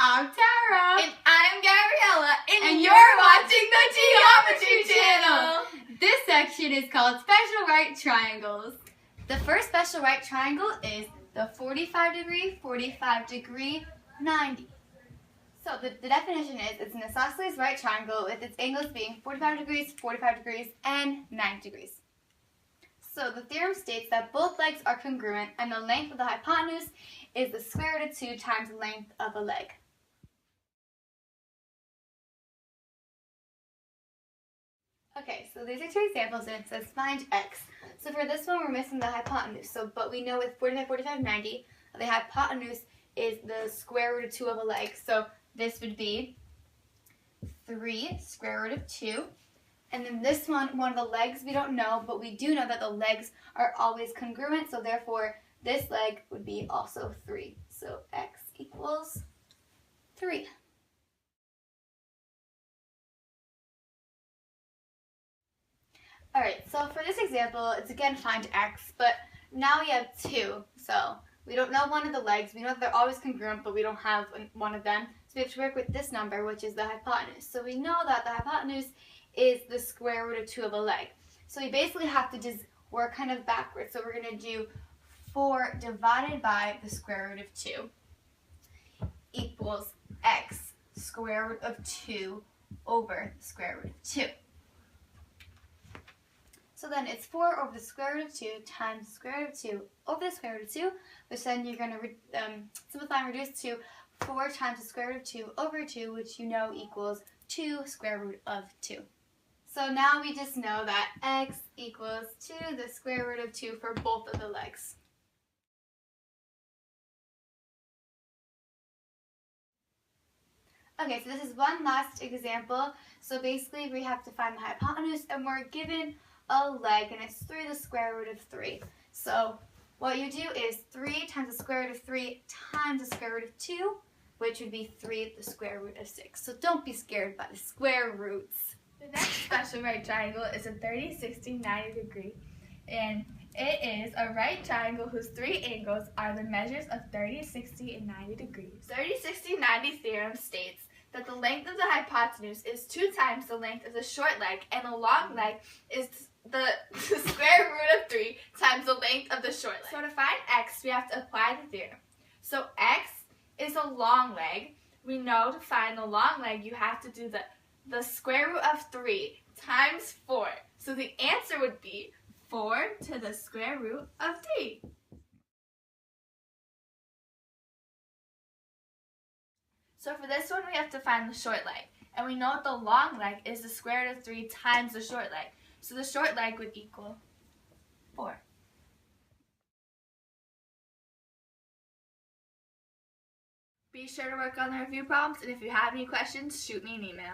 I'm Tara. And I'm Gabriella. And you're watching the Geometry channel. This section is called Special Right Triangles. The first special right triangle is the 45 degree, 45 degree, 90. So the definition is it's an isosceles right triangle with its angles being 45 degrees, and 90 degrees. So the theorem states that both legs are congruent and the length of the hypotenuse is the square root of 2 times the length of a leg. Okay, so these are two examples and it says find x. So for this one we're missing the hypotenuse, but we know with 45, 90, the hypotenuse is the square root of 2 of a leg. So this would be 3 square root of 2. And then this one of the legs we don't know, but we do know that the legs are always congruent, so therefore this leg would be also 3. So x equals 3. Alright, so for this example, it's again find x, but now we have 2. So we don't know one of the legs. We know that they're always congruent, but we don't have one of them. So we have to work with this number, which is the hypotenuse. So we know that the hypotenuse is the square root of 2 of a leg. So we basically have to just work kind of backwards. So we're going to do 4 divided by the square root of 2 equals x square root of 2 over the square root of 2. So then it's 4 over the square root of 2 times the square root of 2 over the square root of 2, which then you're going to simplify and reduce to 4 times the square root of 2 over 2, which you know equals 2 square root of 2. So now we just know that x equals 2 the square root of 2 for both of the legs. Okay, so this is one last example. So basically we have to find the hypotenuse and we're given a leg and it's 3 the square root of 3. So what you do is 3 times the square root of 3 times the square root of 2, which would be 3 the square root of 6. So don't be scared by the square roots. The next special right triangle is a 30, 60, 90 degree, and it is a right triangle whose 3 angles are the measures of 30, 60, and 90 degrees. 30, 60, 90 theorem states that the length of the hypotenuse is 2 times the length of the short leg, and the long leg is the square root of 3 times the length of the short leg. So to find x, we have to apply the theorem. So x is a long leg. We know to find the long leg, you have to do the square root of 3 times 4. So the answer would be 4 to the square root of 3. So for this one, we have to find the short leg. And we know the long leg is the square root of 3 times the short leg. So the short leg would equal 4. Be sure to work on the review problems, and if you have any questions, shoot me an email.